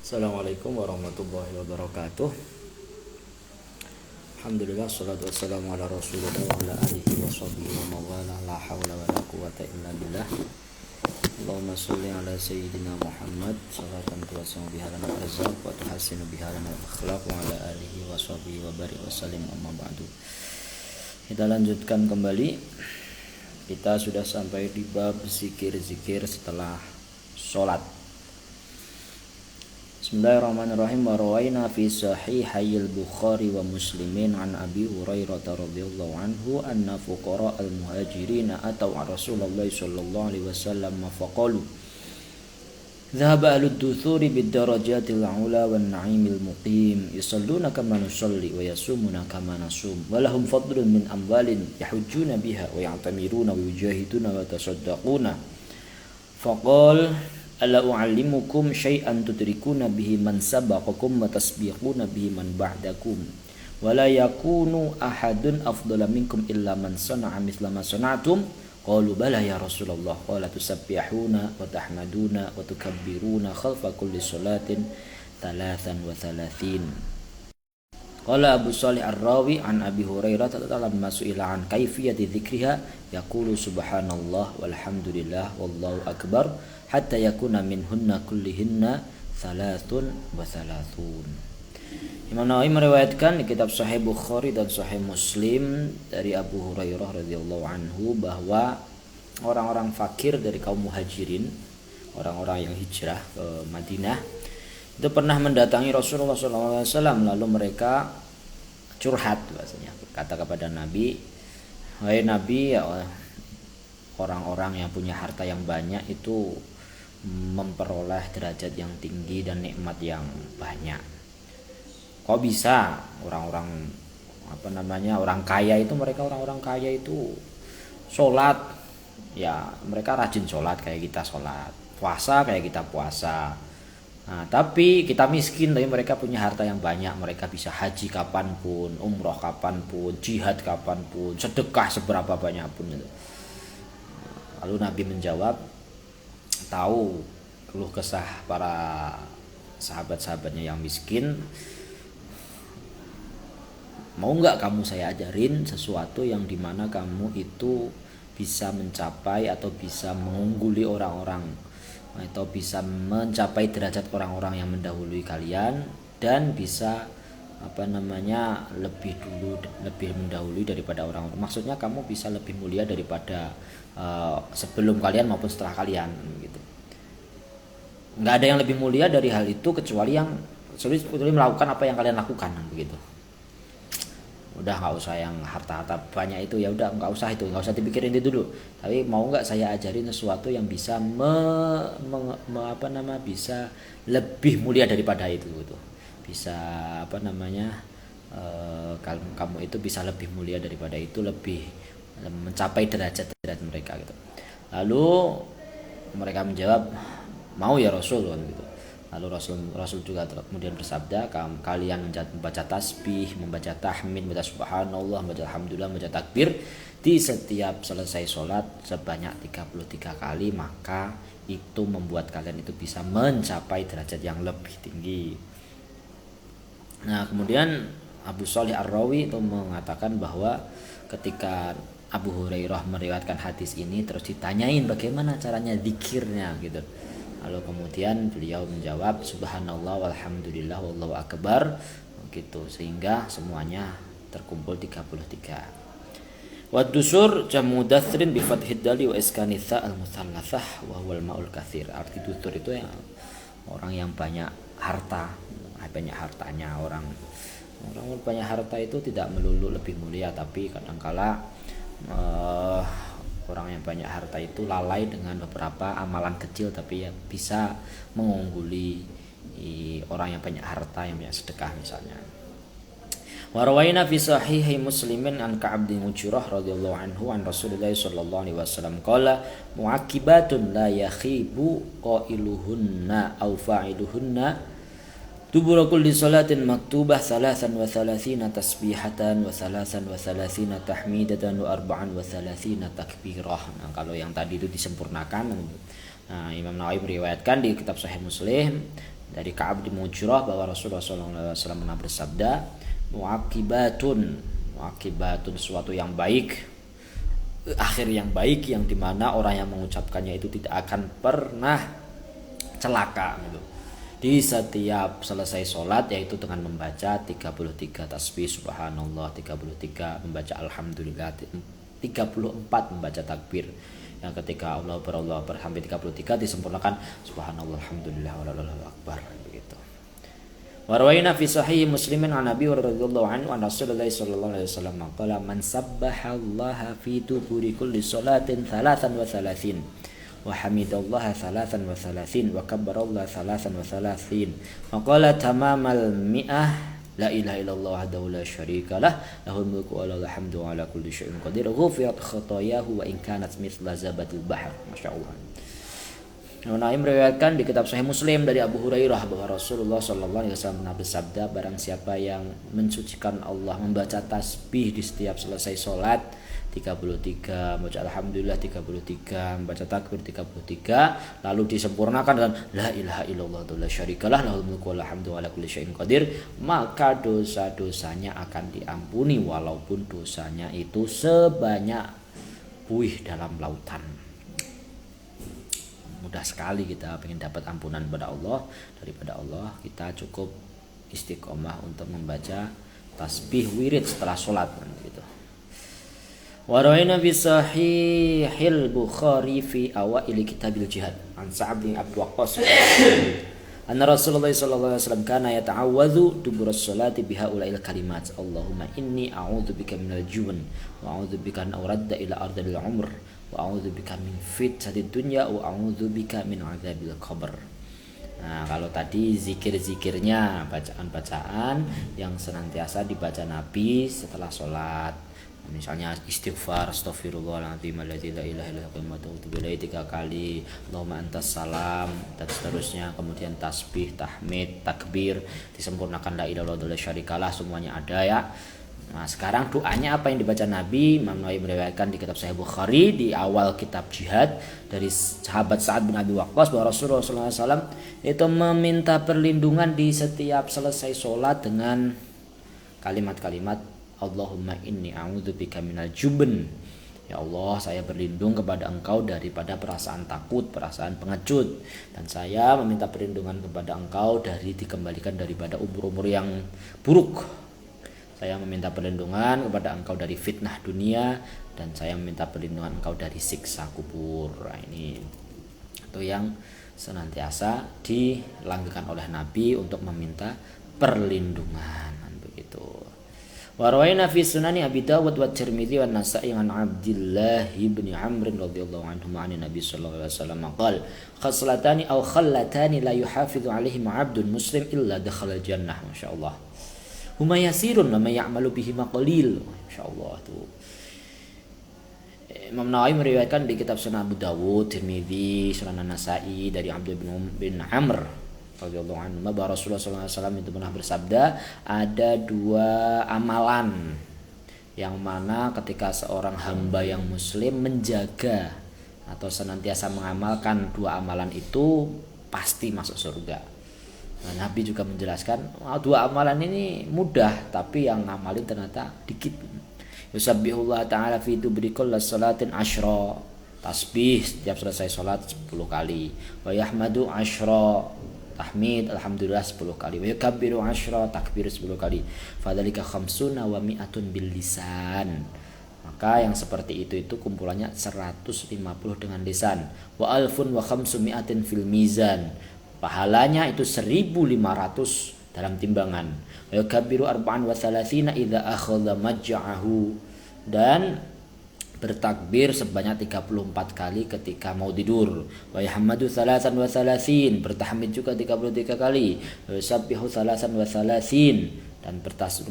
Assalamualaikum warahmatullahi wabarakatuh. Alhamdulillah, salatu wassalamu ala rasulillah wa ala alihi wa sahbihi wa mawala. La hawla wa la quwata illa billah. Allahumma salli ala sayyidina Muhammad salatan tuwasi'u biha lana al-arzaq wa tuhassinu biha lana al-akhlaq wa ala alihi wa sahbihi wa barik wa sallim amma ba'du. Kita lanjutkan kembali. Kita sudah sampai di bab zikir-zikir setelah sholat. Bismillahirrahmanirrahim. Wa rawaina fi sahihayil Bukhari wa Muslimin an Abi Hurairah radhiyallahu anhu anna fuqara al-muhajirin atau Rasulullah sallallahu alaihi wasallam faqalu dhahaba ahlud duthuri bid darajatil ula wan na'imil muqim yusalluna kama nusalli wa yasumuna kama nasum wa lahum fadlun min amwalin yahujjuna biha wa ya'tamiruna wa yujahiduna wa tasaddaquna faqal ala u'allimukum syai'an tudrikuna bihi man sabaqakum wa tasbiquna bihi man ba'dakum wa la yakunu ahadun afdala minkum illa man sana'a mithla ma sana'tum qalu bala ya Rasulullah qala tusabbihuna wa tahmaduna wa tukabbiruna khalfa kulli salatin 33. Qala Abu Shalih Ar-Rawi an Abi Hurairah lamma su'ila an kaifiyati dzikriha yaqulu subhanallah walhamdulillah wallahu akbar hatta yakuna minhunna kullihinna 33. Imam Nawawi meriwayatkan di kitab Sahih Bukhari dan Sahih Muslim dari Abu Hurairah radhiyallahu anhu bahwa orang-orang fakir dari kaum muhajirin, orang-orang yang hijrah ke Madinah, itu pernah mendatangi Rasulullah SAW, lalu mereka curhat, bahasanya kata kepada Nabi, wahai Nabi, ya, orang-orang yang punya harta yang banyak itu memperoleh derajat yang tinggi dan nikmat yang banyak. Kok bisa orang-orang orang kaya itu, mereka orang-orang kaya itu sholat, ya mereka rajin sholat kayak kita sholat, puasa kayak kita puasa. Nah, tapi kita miskin, tapi mereka punya harta yang banyak. Mereka bisa haji kapanpun, umroh kapanpun, jihad kapanpun, sedekah seberapa banyak pun gitu. Lalu Nabi menjawab, tahu keluh kesah para sahabat-sahabatnya yang miskin, mau nggak kamu saya ajarin sesuatu yang dimana kamu itu bisa mencapai atau bisa mengungguli orang-orang, atau bisa mencapai derajat orang-orang yang mendahului kalian, dan bisa lebih mendahului daripada orang-orang. Maksudnya kamu bisa lebih mulia daripada sebelum kalian maupun setelah kalian gitu. Nggak ada yang lebih mulia dari hal itu kecuali melakukan apa yang kalian lakukan begitu. Udah nggak usah yang harta-harta banyak itu, ya udah nggak usah dipikirin itu dulu. Tapi mau nggak saya ajarin sesuatu yang bisa bisa lebih mulia daripada itu gitu. Bisa kamu itu bisa lebih mulia daripada itu, lebih mencapai derajat mereka gitu. Lalu mereka menjawab, mau ya Rasul gitu. Lalu Rasul juga kemudian bersabda, kalian membaca tasbih, membaca tahmid, membaca subhanallah, membaca alhamdulillah, membaca takbir di setiap selesai sholat sebanyak 33 kali, maka itu membuat kalian itu bisa mencapai derajat yang lebih tinggi. Nah, kemudian Abu Shalih Ar-Rawi itu mengatakan bahwa ketika Abu Hurairah meriwayatkan hadis ini, terus ditanyain bagaimana caranya zikirnya gitu. Lalu kemudian beliau menjawab subhanallah walhamdulillah wallahu akbar gitu, sehingga semuanya terkumpul 33. Wa dusur jamu dathrin bi fathid dali wa iskanitha al mutsallatsah wa huwal maul katsir. Arti dusur itu ya orang yang banyak harta, banyak hartanya. Orang banyak harta itu tidak melulu lebih mulia, tapi kadangkala orang yang banyak harta itu lalai dengan beberapa amalan kecil, tapi ya bisa mengungguli orang yang banyak harta, yang banyak sedekah misalnya. Wa rawaina fi sahihi Muslimin an Ka'ab bin Ujrah radhiyallahu anhu an Rasulullah sallallahu alaihi wasallam qala mu'aqibatun la yakhibu qailuhunna aw fa'iluhunna dubura kulli salatin maktubah 33 tasbihatan wa 33 tahmidatan wa 34 takbirah. Nah, kalau yang tadi itu disempurnakan. Nah, Imam Nawawi meriwayatkan di kitab Sahih Muslim dari Ka'ab bin Mujrah bahwa Rasulullah SAW pernah bersabda, muaqibatun suatu yang baik, akhir yang baik yang dimana orang yang mengucapkannya itu tidak akan pernah celaka gitu. Di setiap selesai sholat, yaitu dengan membaca 33 tasbih subhanallah, 33 membaca alhamdulillah, 34 membaca takbir. Yang ketika Allah Akbar sampai 33 disempurnakan subhanallah alhamdulillah wallahu akbar begitu. Warwaina fi sahih Muslimin an Nabi radhiyallahu anhu an Rasulullah sallallahu alaihi wasallam qala man sabbahallaha fi duburi kulli salatin 33 wa hamidallaha 33 wa kabbarallaha 33 wa qala tamamal mi'ah la ilaha illallah wahdahu la syarikalah lahul mulku wa lahul hamdu wa ala kulli syai'in qadir ghufirat khatayahu wa in kanat mithla zabatil bahr. Masyaallah. Naim meriwayatkan di kitab Sahih Muslim dari Abu Hurairah bahwa Rasulullah sallallahu alaihi wasallam pernah bersabda, barang siapa yang mensucikan Allah, membaca tasbih di setiap selesai salat 33, membaca alhamdulillah 33, membaca takbir 33, lalu disempurnakan dengan la ilaha illallah la syarikalah lahul mulku wa lahul hamdu wa ala kulli syai'in qadir, maka dosa-dosanya akan diampuni walaupun dosanya itu sebanyak buih dalam lautan. Mudah sekali kita ingin dapat ampunan daripada Allah, kita cukup istiqomah untuk membaca tasbih wirid setelah sholat gitu. Warawina fi sahihil Bukhari fi awail kitabil jihad an Sa'd bin Abi Waqqas anna Rasulullah sallallahu alaihi wasallam kana yata'awwadzu dubur as-salati bihaula'il kalimat Allahumma inni a'udzubika minal jubn wa a'udzubika an uradda ila ardil umr wa a'udzubika min fitnatid dunya wa a'udzubika min adzabil qabr. Nah, kalau tadi zikir-zikirnya, bacaan-bacaan yang senantiasa dibaca Nabi setelah sholat, misalnya istighfar astaghfirullahaladzim alladzi la ilaha illa huwa atubu ilaih 3 kali, Allahumma antas salam dan seterusnya, kemudian tasbih, tahmid, takbir disempurnakan la ilaha illallah syarikalah, semuanya ada ya. Nah, sekarang doanya apa yang dibaca Nabi? Imam Nawawi meriwayatkan di kitab Sahih Bukhari di awal kitab jihad dari sahabat Sa'ad bin Abi Waqqas bahwa Rasulullah SAW itu meminta perlindungan di setiap selesai sholat dengan kalimat-kalimat Allahumma inni a'udzubika minal jubn. Ya Allah, saya berlindung kepada Engkau daripada perasaan takut, perasaan pengecut, dan saya meminta perlindungan kepada Engkau dari dikembalikan daripada umur-umur yang buruk. Saya meminta perlindungan kepada Engkau dari fitnah dunia, dan saya meminta perlindungan Engkau dari siksa kubur. Nah, ini itu yang senantiasa dilanggengkan oleh Nabi untuk meminta perlindungan begitu. Wa rawaina fi sunani Abi Dawud wa Tirmidzi wa Nasa'i an Abdullah bin Amr radhiyallahu anhu an Nabi sallallahu alaihi wasallam qala khaslatani aw khallatani la yuhafizu alaihim 'abdun muslim illa dakhala jannah. Masyaallah. Huma yasirun wa may ya'malu bihi maqalil. Masyaallah tuh. Imam Nawawi meriwayatkan di kitab Sunan Abu Dawud, Tirmidzi, Sunan An-Nasa'i dari Abdullah bin Amr radhiyallahu anhu bahwa Rasulullah SAW itu pernah bersabda, ada 2 amalan yang mana ketika seorang hamba yang muslim menjaga atau senantiasa mengamalkan 2 amalan itu pasti masuk surga. Nah, Nabi juga menjelaskan 2 amalan ini mudah, tapi yang ngamalin ternyata dikit. Yusabbihullah ta'ala fi dubri kulli salatin 10, tasbih setiap selesai salat 10 kali. Wa yahmadu 10, tahmid alhamdulillah 10 kali. Wa yukabbiru 10, takbir 10 kali. Fadzalika khamsuna wa mi'atun bil lisan. Maka yang seperti itu kumpulannya 150 dengan lisan. Wa alfun wa khamsumi'atin fil mizan. Pahalanya itu 1500 dalam timbangan. Wa yakbiru arba'an wa thalathina idza akhadha maj'ahu, dan bertakbir sebanyak 34 kali ketika mau tidur. Wa yahmadu thalathan wa thalathin, bertahmid juga 33 kali. Wa yusabbihu thalathan wa thalathin, dan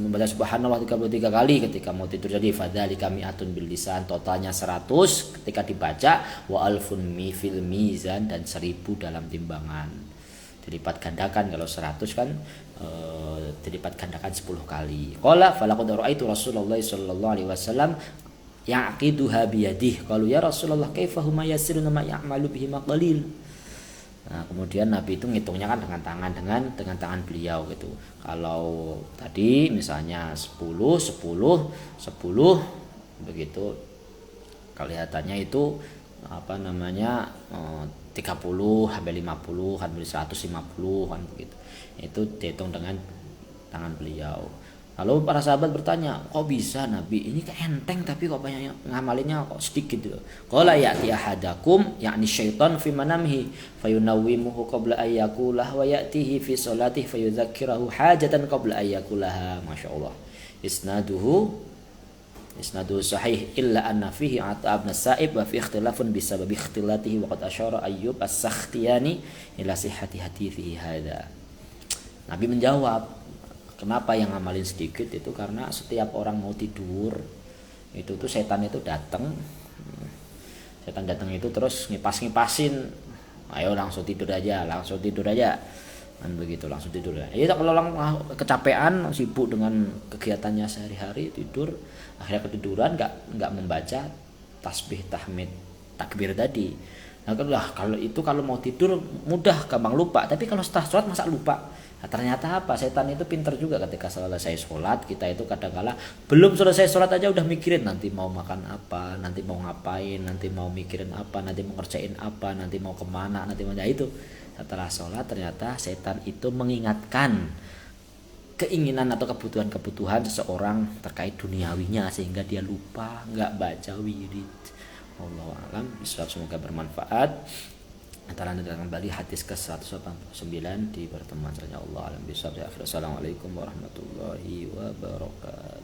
membaca subhanallah 33 kali ketika mau tidur. Jadi fadzalika mi'atun bil lisan, totalnya 100 ketika dibaca, wa alfun fil mizan, dan 1000 dalam timbangan. Dilipat gandakan, kalau 100 kan dilipat gandakan 10 kali. Qala falaqad ra'aitu Rasulullah sallallahu alaihi wasallam yaqiduha biyadihi. Qalu ya Rasulullah kaifa huma yasiruna ma ya'malu bihi maqalil. Nah, kemudian Nabi itu ngitungnya kan dengan tangan beliau gitu. Kalau tadi misalnya 10 10 10 begitu, kelihatannya itu apa namanya 30 sampai 50 sampai 150 kan begitu. Itu dihitung dengan tangan beliau. Lalu para sahabat bertanya, kok bisa Nabi? Ini kan enteng tapi kok banyak ngamalinnya kok sedikit gitu. Qala ya'ti ahadakum yakni syaitan fi manamhi fayunawwimuhu qabla ayyakulah wa ya'tihi fi salatihi fayudzakkirahu hajatan qabla ayyakulaha. Masyaallah. Isnaduhu sahih illa anna fihi Ata'ab Sa'ib wa fi ikhtilafun bisababi ikhtilatihi wa qad asyara Ayyub as-Sakhtiyani ila sihhati hadithi hadza. Nabi menjawab, kenapa yang ngamalin sedikit itu karena setiap orang mau tidur itu tuh setan itu datang itu terus ngipasin, ayo langsung tidur aja kan begitu, langsung tidur ya. Jadi kalau orang kecapean sibuk dengan kegiatannya sehari-hari tidur, akhirnya ketiduran nggak membaca tasbih tahmid takbir tadi. Nah kalau mau tidur mudah gampang lupa, tapi kalau setelah sholat masa lupa. Nah, ternyata apa? Setan itu pinter juga ketika selesai sholat. Kita itu kadang-kala belum selesai sholat aja udah mikirin nanti mau makan apa, nanti mau ngapain, nanti mau mikirin apa, nanti mau ngerjain apa, nanti mau kemana, nanti mau itu. Setelah sholat ternyata setan itu mengingatkan keinginan atau kebutuhan seseorang terkait duniawinya sehingga dia lupa nggak baca wirid. Wallahu a'lam bishawab. Semoga bermanfaat. Antara nanti kembali hadis ke-189 di pertemuan selanjutnya. Allah alam bishawab. Assalamualaikum warahmatullahi wabarakatuh.